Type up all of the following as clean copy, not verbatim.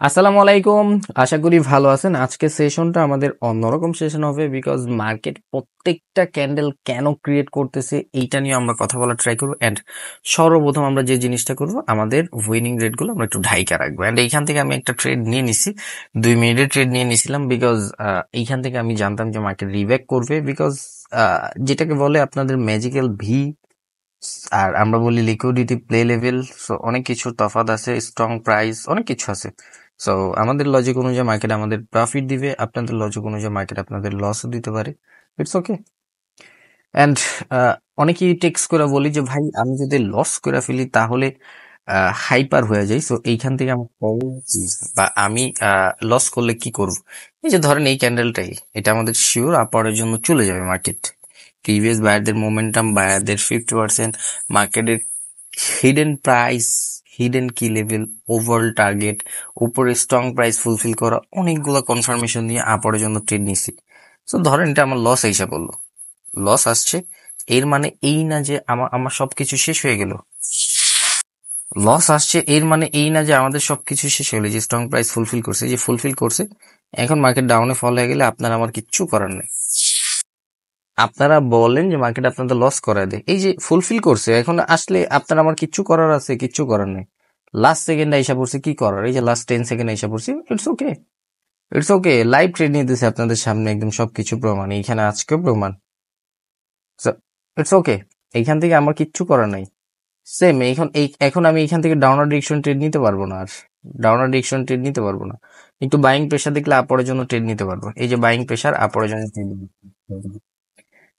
আসসালামু আলাইকুম। আশা করি ভালো আছেন। আজকে সেশনটা আমাদের অন্যরকম সেশন হবে বিকজ মার্কেট প্রত্যেকটা ক্যান্ডেল কেন ক্রিয়েট করতেছে এইটা নিয়ে আমরা কথা বলা ট্রাই করবো। অ্যান্ড সর্বপ্রথম আমরা যে জিনিসটা করব, আমাদের উইনিং রেটগুলো আমরা একটু ঢাইকা রাখবো। অ্যান্ড এইখান থেকে আমি একটা ট্রেড নিয়ে নিছি, 2 মিনিটের ট্রেড নিয়ে নিছিলাম বিকজ এইখান থেকে আমি জানতাম যে মার্কেট রিব্যাক করবে বিকজ যেটাকে বলে আপনাদের ম্যাজিক্যাল ভি, আর আমরা বলি লিকুইডিটি প্লে লেভেল। সো অনেক কিছু তফাৎ আছে, স্ট্রং প্রাইস, অনেক কিছু আছে। সো আমাদের লজিক অনুযায়ী মার্কেট আমাদের প্রফিট দিবে, আপনাদের লজিক অনুযায়ী মার্কেট আপনাদের লসও দিতে পারে। It's okay. অ্যান্ড অনেকেই টেক্স করে বলি যে ভাই আমি যদি লস করে ফেলি তাহলে হাইপার হয়ে যাই। সো এইখান থেকে আমার করণীয় কি, বা আমি লস করলে কি করব? এই যে ধরেন এই ক্যান্ডেলটাই, এটা আমাদের শিওর আপারের জন্য চলে যাবে মার্কেট। প্রিভিয়াস বায়ারদের মোমেন্টাম, বায়ারদের 50%, মার্কেটের হিডেন প্রাইস, হিডেন কি লেভেল, ওভারঅল টার্গেট, উপরে স্ট্রং প্রাইস ফুলফিল করা, অনেকগুলো কনফার্মেশন নিয়ে আপারের জন্য ট্রেড নিছি। সো ধরেন এটা আমার লস হিসাব বললো, লস আসছে, এর মানে এই না যে আমার আমার সবকিছু শেষ হয়ে গেল। লস আসছে এর মানে এই না যে আমাদের সবকিছু শেষ হয়ে গেল। যে স্ট্রং প্রাইস ফুলফিল করছে, যে ফুলফিল করছে, এখন মার্কেট ডাউনে ফল হয়ে গেলে আপনার আমার কিচ্ছু করার নেই। আপনারা বলেন যে মার্কেট আপনাদের লস করায় দেয়, এই যে ফুলফিল করছে, এখন আসলে আপনার আমার কিচ্ছু করার আছে? কিচ্ছু করার নেই। লাস্ট সেকেন্ড আইসা পড়ছে, কি করার? এই যে লাস্ট 10 সেকেন্ড আইসা পড়ছে, it's okay. It's okay, live trade নিতেছে আপনাদের সামনে, একদম সবকিছু প্রমাণ, এইখানে আজকেও প্রমাণ। ইটস ওকে, এইখান থেকে আমার কিচ্ছু করার নাই। সেম এখন আমি এখান থেকে ডাউনার ডিরেকশন ট্রেড নিতে পারবো না, আর ডাউনার ডিরেকশন ট্রেড নিতে পারবো না। একটু বাইং প্রেশার দেখলে আপরের জন্য ট্রেড নিতে পারবো। এই যে বাইং প্রেশার, আপরের জন্য ট্রেড।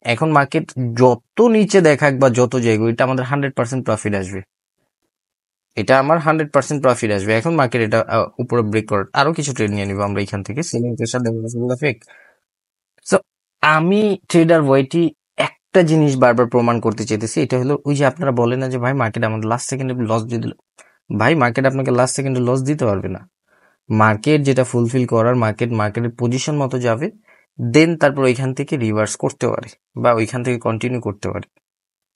এখন মার্কেট যত নিচে দেখাক বা যত জায়গা, এটা আমাদের 100% প্রফিট আসবে। এটা আমার 100% প্রফিট আসবে। এখন মার্কেট এটা উপরে ব্রেক করে আরো কিছু ট্রেড নিয়ে নিবো আমরা এখান থেকে, সেলিং প্রেশার ফেক। সো আমি ট্রেডার ওয়াইটি একটা জিনিস বারবার প্রমাণ করতে চাইতেছি, এটা হলো ওই যে আপনারা বলেন না যে ভাই মার্কেট আমাদের লাস্ট সেকেন্ডে লস দিয়ে দিল। ভাই মার্কেট আপনাকে লাস্ট সেকেন্ডে লস দিতে পারবে না। মার্কেট যেটা ফুলফিল করার, মার্কেটের পজিশন মতো যাবে, দেন তারপর ওইখান থেকে রিভার্স করতে পারে বা ওইখান থেকে কন্টিনিউ করতে পারে।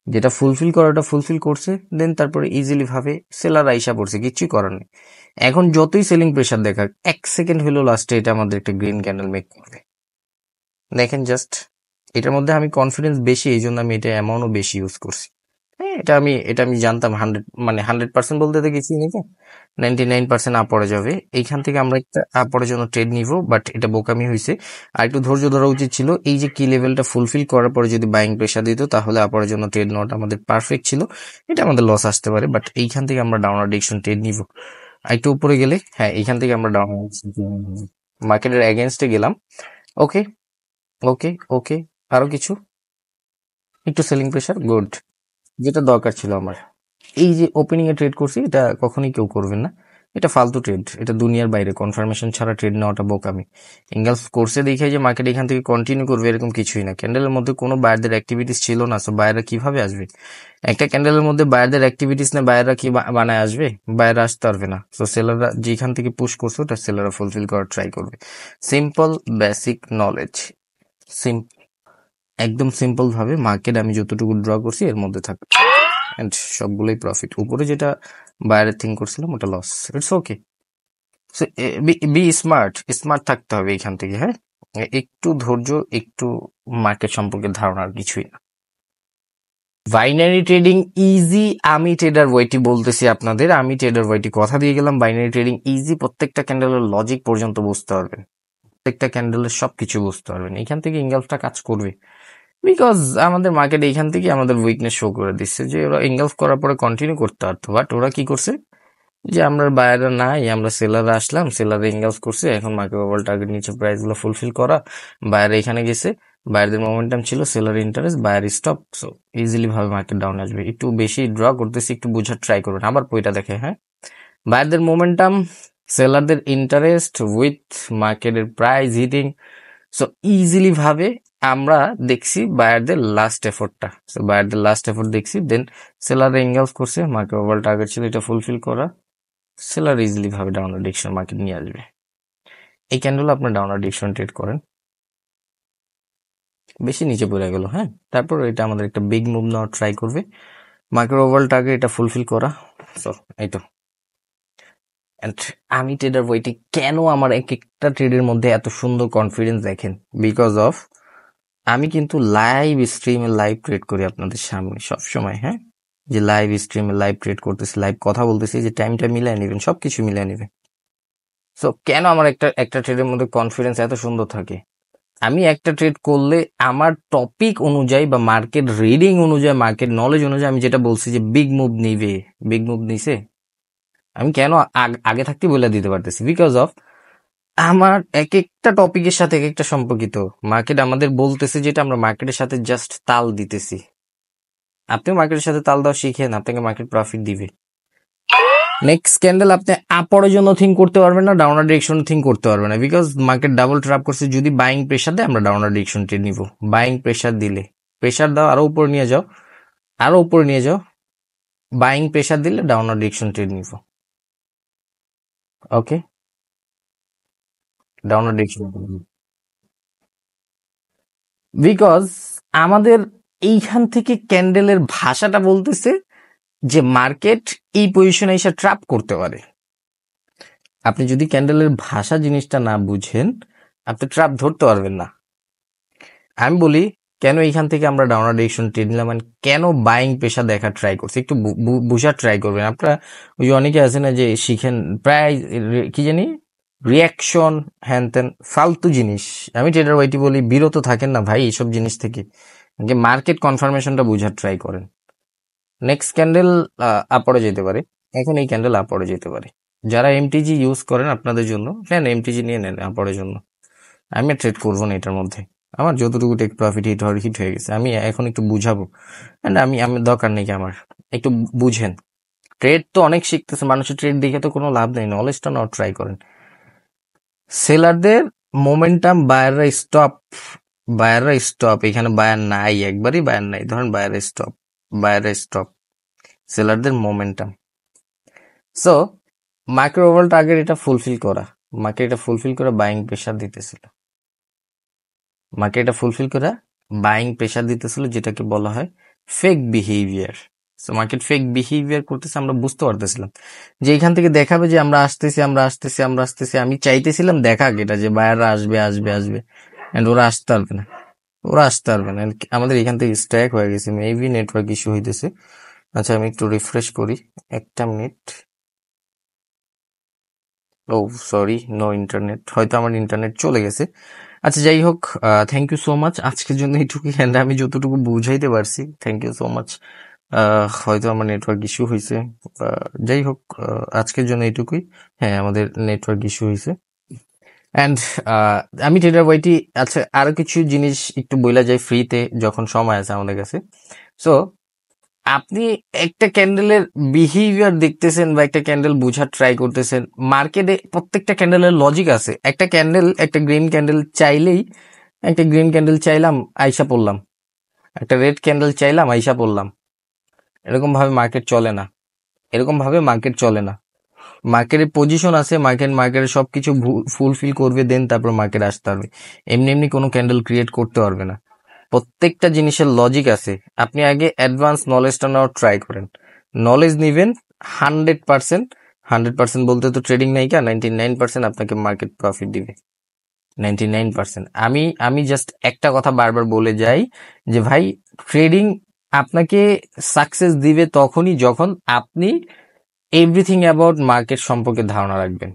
যেটা ফুলফিল করাটা ফুলফিল করছে, দেন তারপরে ইজিলি ভাবে সেলার আইসা পড়ছে, কিছুই করার নেই। এখন যতই সেলিং প্রেশার দেখাক, 1 সেকেন্ড হলো লাস্টে এটা আমাদের একটা গ্রিন ক্যান্ডেল মেক করবে। দেখেন জাস্ট, এটার মধ্যে আমি কনফিডেন্স বেশি, এই জন্য আমি এটা অ্যামাউন্টও বেশি ইউজ করছি। হ্যাঁ, এটা আমি জানতাম 100% বলতে তো কিছুই নেই, 99% আপরে যাবে। এইখান থেকে আমরা একটা আপরের জন্য ট্রেড নিব, বাট এটা বোকামি হয়েছে। আর একটু ধৈর্য ধরা উচিত ছিল। এই যে কি লেভেলটা ফুলফিল করার পরে যদি বাইং প্রেশার দিত, তাহলে আপরের জন্য ট্রেড নেওয়াটা আমাদের পারফেক্ট ছিল। এটা আমাদের লস আসতে পারে, বাট এইখান থেকে আমরা ডাউনার ডিরেকশন ট্রেড নিব। আর একটু উপরে গেলে, হ্যাঁ, এইখান থেকে আমরা ডাউন মার্কেটের এগেনস্টে গেলাম। ওকে, ওকে, ওকে। আরো কিছু, একটু সেলিং প্রেশার, গুড, যেটা দরকার ছিল আমার। এই যে ওপেনিং এ ট্রেড করছি, এটা কখনোই কেউ করবেন না। এটা ফালতু ট্রেড, এটা দুনিয়ার বাইরে, কনফার্মেশন ছাড়া ট্রেড নেওয়াটা বোকামি। এঙ্গেলস কোর্সে দেখে যে মার্কেট এখান থেকে কন্টিনিউ করবে এরকম কিছুই না। ক্যান্ডেলের মধ্যে কোনো বায়ারদের অ্যাক্টিভিটিস ছিল না, সো বায়াররা কিভাবে আসবে? একটা ক্যান্ডেলের মধ্যে বায়ারদের অ্যাক্টিভিটিস না, বায়াররা কি বানায় আসবে? বায়াররা আসতে পারবে না। সো সেলাররা যেখান থেকে পুশ করছে, ওটা সেলাররা ফুলফিল করার ট্রাই করবে। সিম্পল বেসিক নলেজ, একদম সিম্পল ভাবে মার্কেট আমি যতটুকু ড্র করছি এর মধ্যে থাকবে, এন্ড সবগুলোই প্রফিট। উপরে যেটা বাইরের থিঙ্ক করছিলাম ওটা loss, it's okay. Be smart, smart থাকতে হবে এখান থেকে। হ্যাঁ, একটু ধৈর্য, একটু মার্কেট সম্পর্কে ধারণা, আর কিছুই না। বাইনারি ট্রেডিং ইজি, আমি ট্রেডার ওয়াইটি বলতেছি আপনাদের, আমি ট্রেডার ওয়াইটি কথা দিয়ে গেলাম। বাইনারি ট্রেডিং ইজি, প্রত্যেকটা ক্যান্ডেলের লজিক পর্যন্ত বুঝতে পারবেন, প্রত্যেকটা ক্যান্ডেলের সবকিছু বুঝতে পারবেন। এখান থেকে ইঙ্গালসটা কাজ করবে বিকজ আমাদের মার্কেট এইখান থেকে আমাদের উইকনেস শো করে দিচ্ছে, যে ওরা ইনগালফ করার পরে কন্টিনিউ করতে পারতো, বাট ওরা কি করছে, যে আমরা বায়াররা নাই, আমরা সেলাররা আসলাম, সেলাররা ইনগালফ করছে, এখন মার্কেট ওভার টার্গেট নিচে প্রাইস গুলো ফুলফিল করা, বায়ার এখানে গেছে, বায়ারদের মোমেন্টাম ছিল, seller interest, buyer stop, so easily ভাবে মার্কেট ডাউন আসবে। একটু বেশি ড্র করতেছি, একটু বোঝার ট্রাই করবেন। আবার বইটা দেখে, হ্যাঁ, বায়ারদের মোমেন্টাম, সেলারদের ইন্টারেস্ট উইথ মার্কেটের প্রাইস হিটিং, সো ইজিলি ভাবে আমরা দেখছি বায়ারদের লাস্ট এফোর্টটা। সো বায়ারদের লাস্ট এফোর্ট দেখছি, দেন সেলার এঙ্গেলস করছে, মার্কেট ওভার টার্গেট ছিল এটা ফুলফিল করা, সেলার ইজিলি ভাবে ডাউনার ডিরেকশন মার্কেট নিয়ে আসবে। এই ক্যান্ডেল আপনার ডাউনার ডিরেকশন ট্রেড করেন, বেশি নিচে পড়ে গেল, হ্যাঁ, তারপর এটা আমাদের একটা বিগ মুভ নেওয়ার ট্রাই করবে, মার্কেট ওভার টার্গেট এটা ফুলফিল করা। সো এই তো, And আমি ট্রেডার বইটি কেন আমার এক একটা ট্রেডের মধ্যে এত সুন্দর কনফিডেন্স দেখেন, বিকজ অফ আমি কিন্তু লাইভ স্ট্রিমে লাইভ ট্রেড করি আপনাদের সামনে সব সময়। হ্যাঁ, যে লাইভ স্ট্রিমে লাইভ ট্রেড করতেছি, লাইভ কথা বলতেছি, যে টাইমটা মিলিয়ে নেবেন, সবকিছু মিলিয়ে নেবেন। সো কেন আমার একটা একটা ট্রেডের মধ্যে কনফিডেন্স এত সুন্দর থাকে? আমি একটা ট্রেড করলে আমার টপিক অনুযায়ী বা মার্কেট রিডিং অনুযায়ী, মার্কেট নলেজ অনুযায়ী আমি যেটা বলছি যে বিগ মুভ নিবে, বিগ মুভ নিছে, আমি কেন আগে থাকতে বলে দিতে পারতেছি? বিকজ অফ আমার এক একটা টপিকের সাথে এক একটা সম্পর্কিত। মার্কেট আমাদের বলতেছে যেটা, আমরা মার্কেটের সাথে জাস্ট তাল দিতেছি। আপনিও মার্কেটের সাথে তাল দেওয়া শিখেন, আপনাকে মার্কেট প্রফিট দিবে। নেক্সট ক্যান্ডেল আপনি আপরের জন্য থিঙ্ক করতে পারবেন না, ডাউনার ডিরেকশন থিঙ্ক করতে পারবেন না, বিকজ মার্কেট ডাবল ট্র্যাপ করছে। যদি বাইং প্রেশার দেয়, আমরা ডাউনার ডিরেকশন ট্রেড নিব। বাইং প্রেশার দিলে, প্রেশার দাও, আরো উপরে নিয়ে যাও, আরো উপরে নিয়ে যাও, বাইং প্রেশার দিলে ডাউনার ডিরেকশন ট্রেড নিব। ওকে, ডাউনার ডিরেকশন, বিকজ আমাদের এইখান থেকে ক্যান্ডেলের ভাষাটা বলতেছে যে মার্কেট এই পজিশনে এসে ট্র্যাপ করতে পারে। আপনি যদি ক্যান্ডেলের ভাষা জিনিসটা না বুঝেন, আপনি ট্র্যাপ ধরতে পারবেন না। আমি বলি কেন এইখান থেকে আমরা ডাউনার ডিরেকশন ট্রেড নিলাম, মানে কেন বাইং পেশা দেখা ট্রাই করছি, একটু বুঝার ট্রাই করবেন আপনারা। ওই যে অনেকে আছে না যে শিখেন প্রায় কি জানি রিয়াকশন, হ্যান ত্যান ফালতু জিনিস। আমি ট্রেডার ওয়াইটি বলি বিরত থাকেন না ভাই এইসব জিনিস থেকে, মার্কেট কনফার্মেশনটা বুঝার ট্রাই করেন। নেক্সট ক্যান্ডেল আপরে যেতে পারে, এখন এই ক্যান্ডেল আপরে যেতে পারে। যারা এমটিজি ইউজ করেন আপনাদের জন্য নেন, এমটিজি নিয়ে নেন আপরের জন্য। আমি আর ট্রেড করবো না এটার মধ্যে, আমার যতটুকু টেক প্রফিট হিট হয়ে গেছে। আমি এখন একটু বুঝাবো, and আমি দরকার নেই কি আমার, একটু বুঝেন। ট্রেড তো অনেক শিখতেছে মানুষের, ট্রেড দেখে তো কোনো লাভ নেই, নলেজটা নাও ট্রাই করেন। সেলারদের মোমেন্টাম, বায়াররা স্টপ, বায়াররা স্টপ, এখানে বায়ার নাই, একবারই বায়ার নাই, ধরেন বায়াররা স্টপ, বায়াররা স্টপ, সেলারদের momentum. So market overall target এটা ফুলফিল করা, মার্কেট এটা ফুলফিল করে বাইং প্রেশার দিতেছিল, মার্কেট এটা ফুলফিল করে বাইং প্রেশার দিতেছিল, যেটাকে বলা হয় fake behaviour. So market fake behaviour করতেছে, আমরা বুঝতে পারতেছিলাম যে এখান থেকে দেখাবে যে আমরা আসতেছি, আমরা আসতেছি, আমরা আসতেছি। আমি চাইতেছিলাম দেখাক এটা যে বায়াররা আসবে আসবে আসবে, এন্ড ওরা আসতে পারবে না, ওরা আসতে পারবে না। And আমাদের এখান থেকে স্ট্যাক হয়ে গেছে, মেবি নেটওয়ার্ক ইস্যু হইতেছে। আচ্ছা আমি একটু রিফ্রেশ করি, একটা মিনিট। ও সরি, নো ইন্টারনেট, হয়তো আমার ইন্টারনেট চলে গেছে। আচ্ছা যাই হোক, থ্যাংক ইউ সো মাচ আজকের জন্য এইটুকু, আমি যতটুকু বুঝাইতে পারছি, থ্যাংক ইউ সো মাচ। হয়তো আমার নেটওয়ার্ক ইস্যু হয়েছে, যাই হোক, আজকের জন্য এইটুকুই। হ্যাঁ, আমাদের নেটওয়ার্ক ইস্যু হয়েছে। অ্যান্ড আমি ট্রেডার ওয়াইটি, আচ্ছা আরো কিছু জিনিস একটু বইলা যাই ফ্রিতে, যখন সময় আছে আমাদের কাছে। সো আপনি একটা ক্যান্ডেলের বিহেভিয়ার দেখতেছেন বা একটা ক্যান্ডেল বোঝার ট্রাই করতেছেন, মার্কেটে প্রত্যেকটা ক্যান্ডেলের লজিক আছে। একটা ক্যান্ডেল, একটা গ্রিন ক্যান্ডেল চাইলেই, একটা গ্রিন ক্যান্ডেল চাইলাম আইসা পড়লাম, একটা রেড ক্যান্ডেল চাইলাম আইসা পড়লাম। এরকম ভাবে মার্কেট চলে না, এরকম ভাবে মার্কেট চলে না। মার্কেটের পজিশন আছে, মার্কেটের সবকিছু ফুলফিল করবে, দেন তারপর মার্কেট আসতে পারবে। এমনি এমনি কোনো ক্যান্ডেল ক্রিয়েট করতে পারবে না, প্রত্যেকটা জিনিসের লজিক আছে। আপনি আগে অ্যাডভান্স নলেজটা নেওয়ার ট্রাই করেন, নলেজ নিবেন 100%। 100% বলতে তো ট্রেডিং নাই, 99% আপনাকে মার্কেট প্রফিট দিবে, 99%। আমি জাস্ট একটা কথা বারবার বলে যাই যে ভাই, ট্রেডিং আপনাকে সাকসেস দিবে তখনই যখন আপনি এভরিথিং অ্যাবাউট মার্কেট সম্পর্কে ধারণা রাখবেন।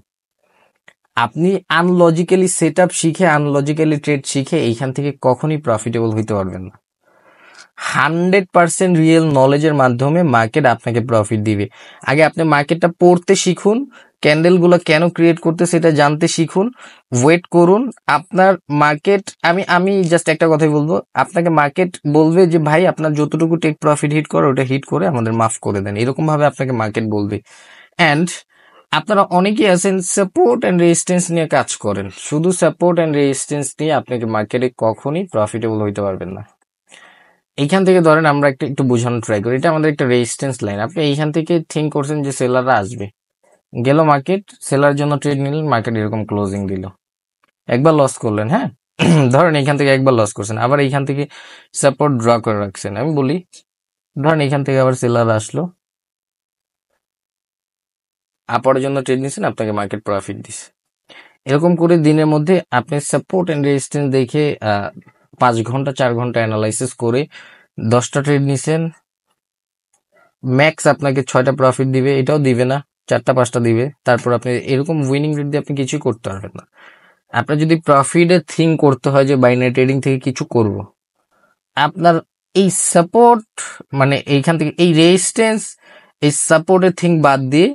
আপনি আনলজিক্যালি সেট আপ শিখে, আনলজিক্যালি ট্রেড শিখে এইখান থেকে কখনই প্রফিটেবল হইতে পারবেন না। 100% রিয়েল নলেজের মাধ্যমে মার্কেট আপনাকে প্রফিট দিবে। আগে আপনি মার্কেটটা পড়তে শিখুন, ক্যান্ডেল গুলো কেন ক্রিয়েট করতে সেটা জানতে শিখুন, ওয়েট করুন। আপনার মার্কেট, আমি জাস্ট একটা কথাই বলবো, আপনাকে মার্কেট বলবে যে ভাই আপনার যতটুকু টেক প্রফিট হিট করে ওটা হিট করে আমাদের মাফ করে দেন, এরকম ভাবে আপনাকে মার্কেট বলবে। অ্যান্ড আপনারা অনেকেই আছেন সাপোর্ট অ্যান্ড রেজিস্ট্যান্স নিয়ে কাজ করেন, শুধু সাপোর্ট অ্যান্ড রেজিস্ট্যান্স নিয়ে আপনাকে মার্কেটে কখনই প্রফিটেবল হইতে পারবেন না। এইখান থেকে ধরেন আমরা একটু বোঝানোর ট্রাই করি, এটা আমাদের একটা রেজিস্ট্যান্স লাইন। আপনি এইখান থেকে থিঙ্ক করছেন যে সেলাররা আসবে, গেল মার্কেট, সেলার জন্য ট্রেড নিলেন, মার্কেট এরকম ক্লোজিং দিল, একবার লস করলেন। হ্যাঁ, ধরেন এইখান থেকে একবার লস করছেন, আবার এইখান থেকে সাপোর্ট ড্র করে রাখছেন। আমি বলি ধরেন এইখান থেকে আবার সেলার আসলো, আপওয়ার্ডের জন্য ট্রেড নিয়েছেন, আপনাকে মার্কেট প্রফিট দিছে। এরকম করে দিনের মধ্যে আপনি সাপোর্ট এন্ড রেজিস্ট্যান্স দেখে 5 ঘন্টা 4 ঘন্টা অ্যানালাইসিস করে 10টা ট্রেড নিছেন, ম্যাক্স আপনাকে 6টা প্রফিট দিবে, এটাও দিবে না, 4টা 5টা দিবে। তারপর আপনি এরকম উইনিং রেট দিয়ে আপনি কিছুই করতে পারবেন না। আপনার যদি প্রফিটের থিঙ্ক করতে হয় যে বাইনারি ট্রেডিং থেকে কিছু করব, আপনার এই সাপোর্ট মানে এইখান থেকে এই রেজিস্ট্যান্স, এই সাপোর্টের থিঙ্ক বাদ দিয়ে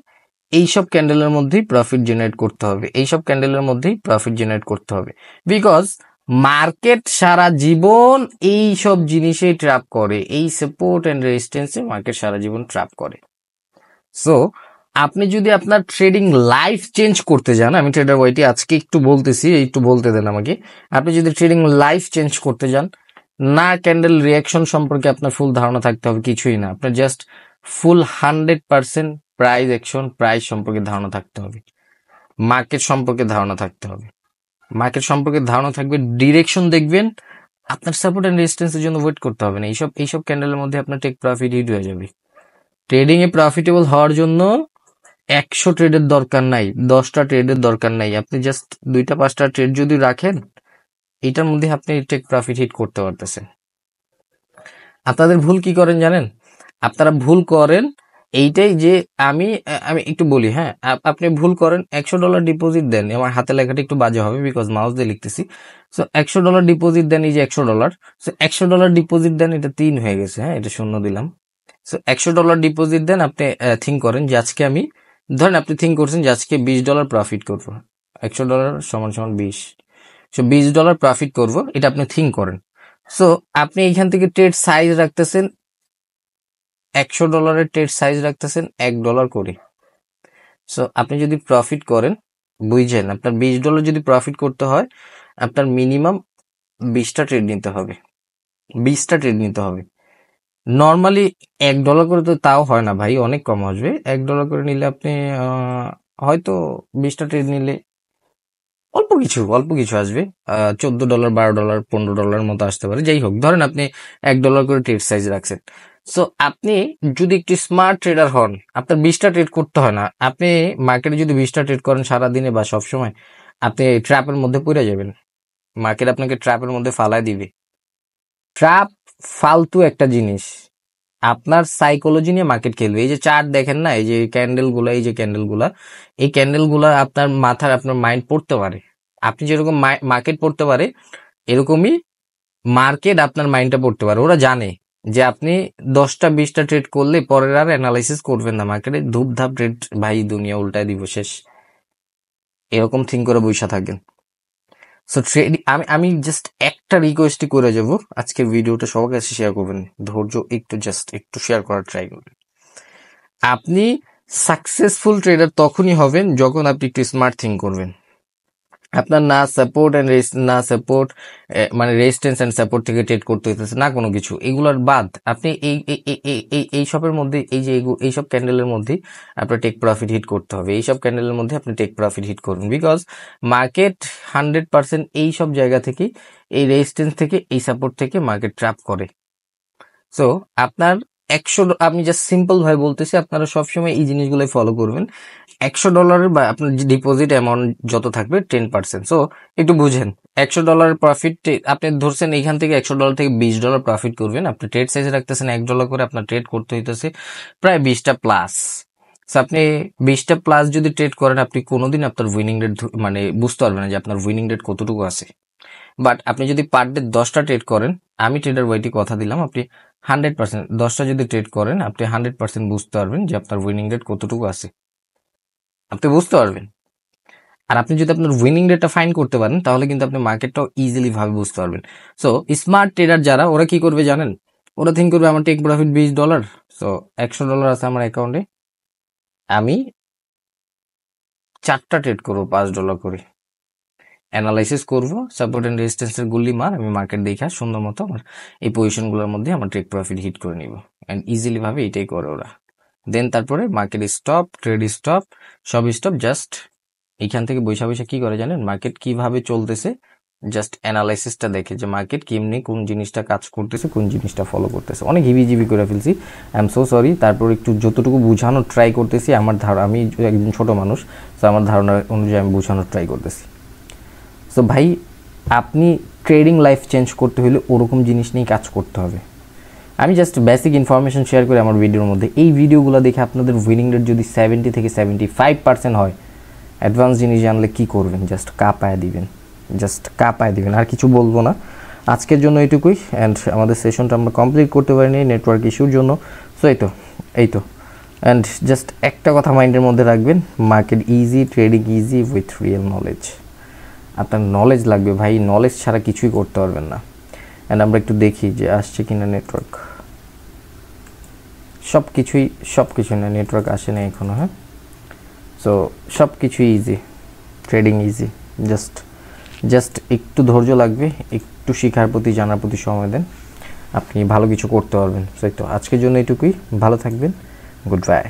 এইসব ক্যান্ডেলের মধ্যেই প্রফিট জেনারেট করতে হবে, এইসব ক্যান্ডেলের মধ্যেই প্রফিট জেনারেট করতে হবে। বিকজ মার্কেট সারা জীবন এই সব জিনিসেই ট্র্যাপ করে, এই সাপোর্ট এন্ড রেজিস্ট্যান্সে মার্কেট সারা জীবন ট্র্যাপ করে। সো আপনি যদি আপনার ট্রেডিং লাইফ চেঞ্জ করতে যান, আমি ট্রেডার ওয়াইটি আজকে একটু বলতেছি, একটু বলতে দেন আমাকে। আপনি যদি ট্রেডিং লাইফ চেঞ্জ করতে যান, না ক্যান্ডেল রিয়াকশন সম্পর্কে আপনার ফুল ধারণা থাকতে হবে, কিছুই না, আপনার জাস্ট ফুল 100% প্রাইস অ্যাকশন, প্রাইস সম্পর্কে ধারণা থাকতে হবে, মার্কেট সম্পর্কে ধারণা থাকতে হবে। মার্কেট সম্পর্কে ধারণা থাকবে, ডিরেকশন দেখবেন, আপনার সাপোর্ট এন্ড রেজিস্ট্যান্সের জন্য ওয়েট করতে হবে না। এইসব ক্যান্ডেলের মধ্যে আপনার টেক প্রফিট হিট হয়ে যাবে। ট্রেডিং এ প্রফিটেবল হওয়ার জন্য 100 ট্রেডের দরকার নাই, 10টা ট্রেডের দরকার নাই, আপনি জাস্ট 2টা 5টা ট্রেড যদি রাখেন, এটার মধ্যে আপনি টেক প্রফিট হিট করতে পারতেছেন। আপনাদের ভুল কি করেন জানেন? আপনারা ভুল করেন এইটাই যে আমি আমি একটু বলি, হ্যাঁ, আপনি ভুল করেন, $100 ডিপোজিট দেন। আমার হাতে লেখাটা একটু বাজে হবে বিকজ মাউস দিয়ে লিখতেছি। সো $100 ডিপোজিট দেন, এই যে $100, সো $100 ডিপোজিট দেন, এটা 3 হয়ে গেছে, হ্যাঁ, এটা শূন্য দিলাম। সো $100 ডিপোজিট দেন, আপনি থিঙ্ক করেন যে আজকে আমি, ধরেন আপনি থিঙ্ক করছেন যে আজকে $20 প্রফিট করবো, $100 সমান সমান 20, সো $20 প্রফিট করব, এটা আপনি থিঙ্ক করেন। সো আপনি এইখান থেকে ট্রেড সাইজ রাখতেছেন, $100 ট্রেড সাইজ রাখতেছেন $1 করে। সো আপনি যদি প্রফিট করেন, বুঝছেন, আপনার $20 যদি প্রফিট করতে হয়, আপনার মিনিমাম 20টা ট্রেড নিতে হবে, 20টা ট্রেড নিতে হবে। নর্মালি $1 করে তো তাও হয় না ভাই, অনেক কম আসবে। $1 করে নিলে আপনি হয়তো 20টা ট্রেড নিলে অল্প কিছু আসবে, $14, $12, $15 মতো আসতে পারে। যাই হোক, ধরেন আপনি $1 করে ট্রেড সাইজ রাখছেন। সো আপনি যদি একটি স্মার্ট ট্রেডার হন, আপনার 20টা ট্রেড করতে হয় না। আপনি মার্কেটে যদি 20টা ট্রেড করেন সারাদিনে বা সবসময়, আপনি ট্র্যাপের মধ্যে পড়ে যাবেন, মার্কেট আপনাকে ট্র্যাপের মধ্যে ফালায় দিবে। ট্র্যাপ ফালতু একটা জিনিস, আপনার সাইকোলজি নিয়ে মার্কেট খেলবে। এই যে চার্ট দেখেন না, এই যে ক্যান্ডেল গুলা, এই যে ক্যান্ডেল গুলা, এই ক্যান্ডেল গুলা আপনার মাথার, আপনার মাইন্ড পড়তে পারে। আপনি যেরকম মার্কেট পড়তে পারে, এরকমই মার্কেট আপনার মাইন্ডটা পড়তে পারে। ওরা জানে যে আপনি 10টা 20টা ট্রেড করলে পরের আর অ্যানালাইসিস করবেন না, মার্কেটে ধূপধাপ ট্রেড, ভাই দুনিয়া উল্টায় দিব শেষ, এরকম থিঙ্ক করে বসে থাকেন। সো ট্রেড, আমি জাস্ট একটা রিকোয়েস্টই করে যাব, আজকের ভিডিওটা সবার কাছে শেয়ার করবেন, ধৈর্য একটু শেয়ার করার ট্রাই করবেন। আপনি সাকসেসফুল ট্রেডার তখনই হবেন যখন আপনি একটু স্মার্ট থিঙ্ক করবেন। আপনার না সাপোর্ট এন্ড না সাপোর্ট মানে রেজিস্ট্যান্স এন্ড সাপোর্ট থেকে ট্রেড করতে হইতেছে, না কোনো কিছু, এগুলোর বাদ আপনি এই সবের মধ্যে, এই যে এইসব ক্যান্ডেলের মধ্যে আপনার টেক প্রফিট হিট করতে হবে, এইসব ক্যান্ডেলের মধ্যে আপনি টেক প্রফিট হিট করুন। বিকজ মার্কেট 100% এই সব জায়গা থেকে, এই রেজিস্ট্যান্স থেকে, এই সাপোর্ট থেকে মার্কেট ট্র্যাপ করে। সো আপনার 100, আমি জাস্ট সিম্পল ভাবে বলতেছি, আপনারা সবসময় এই জিনিসগুলো ফলো করবেন। $100 বা আপনার ডিপোজিট অ্যামাউন্ট যত থাকবে 10%। সো একটু বুঝেন, $100 প্রফিট আপনি ধরছেন, এইখান থেকে $100 থেকে $20 প্রফিট করবেন, আপনি ট্রেড সাইজ রাখতেছেন $1 করে, আপনার ট্রেড করতে হইতেছে প্রায় 20টা প্লাস। সো আপনি 20টা প্লাস যদি ট্রেড করেন, আপনি কোনোদিন আপনার উইনিং রেট মানে বুঝতে পারবেন না যে আপনার উইনিং রেট কতটুকু আছে। বাট আপনি যদি পার ডে 10টা ট্রেড করেন, আমি ট্রেডার ওয়াইটি কথা দিলাম, আপনি 100% 10টা যদি ট্রেড করেন, আপনি 100% বুঝতে পারবেন যে আপনার উইনিং রেট কতটুকু আছে, আপনি বুঝতে পারবেন। আর আপনি যদি আপনার উইনিং রেটটা ফাইন করতে পারেন, তাহলে কিন্তু আপনি মার্কেটটাও ইজিলি ভাবে বুঝতে পারবেন। সো স্মার্ট ট্রেডার যারা, ওরা কি করবে জানেন? ওরা থিঙ্ক করবে আমার টেক প্রফিট $20, সো $100 আছে আমার অ্যাকাউন্টে, আমি 4টা ট্রেড করবো $5 করে, অ্যানালাইসিস করবো, সাপোর্ট এন্ড রেজিস্ট্যান্সের গুলি মার, আমি মার্কেট দেখে সুন্দর মতো আমার এই পজিশনগুলোর মধ্যে আমার টেক প্রফিট হিট করে নিব। অ্যান্ড ইজিলি ভাবে এটাই করে ওরা। দেন তারপরে মার্কেট স্টপ, ট্রেড স্টপ, সব স্টপ, জাস্ট এইখান থেকে বৈশা বৈশা কি করে জানেন? মার্কেট কিভাবে চলতেছে জাস্ট অ্যানালাইসিসটা দেখে যে মার্কেট কেমনি কোন জিনিসটা কাজ করতেছে, কোন জিনিসটা ফলো করতেছে। অনেক হিবিজিবি করে ফেলছি, আই এম সো সরি। তারপর একটু যতটুকু বোঝানোর ট্রাই করতেছি, আমার আমি একজন ছোট মানুষ, তো আমার ধারণা অনুযায়ী আমি বোঝানোর ট্রাই করতেছি। সো ভাই, আপনি ট্রেডিং লাইফ চেঞ্জ করতে হলে ওরকম জিনিস নিয়েই কাজ করতে হবে। আমি জাস্ট বেসিক ইনফরমেশন শেয়ার করি আমার ভিডিওর মধ্যে। এই ভিডিওগুলো দেখে আপনাদের উইনিং রেট যদি 70 থেকে 75% হয়, অ্যাডভান্স জিনিস জানলে কী করবেন? জাস্ট কাঁপায় দিবেন, জাস্ট কাঁপায় দিবেন, আর কিছু বলবো না। আজকের জন্য এইটুকুই। অ্যান্ড আমাদের সেশনটা আমরা কমপ্লিট করতে পারিনি নেটওয়ার্ক ইস্যুর জন্য। সো এই তো অ্যান্ড জাস্ট একটা কথা মাইন্ডের মধ্যে রাখবেন, market easy, trading easy with real knowledge. আপনার নলেজ লাগবে ভাই, নলেজ ছাড়া কিছুই করতে পারবেন না। অ্যান্ড আমরা একটু দেখি যে আসছে কিনা নেটওয়ার্ক। সব কিছুই না, নেটওয়ার্ক আসে না এখনও। হ্যাঁ, সো সব কিছুই ইজি, ট্রেডিং ইজি। জাস্ট একটু ধৈর্য লাগবে, একটু শেখার প্রতি, জানার প্রতি সময় দেন, আপনি ভালো কিছু করতে পারবেন। সো এই তো আজকের জন্য এটুকুই। ভালো থাকবেন, গুড বাই।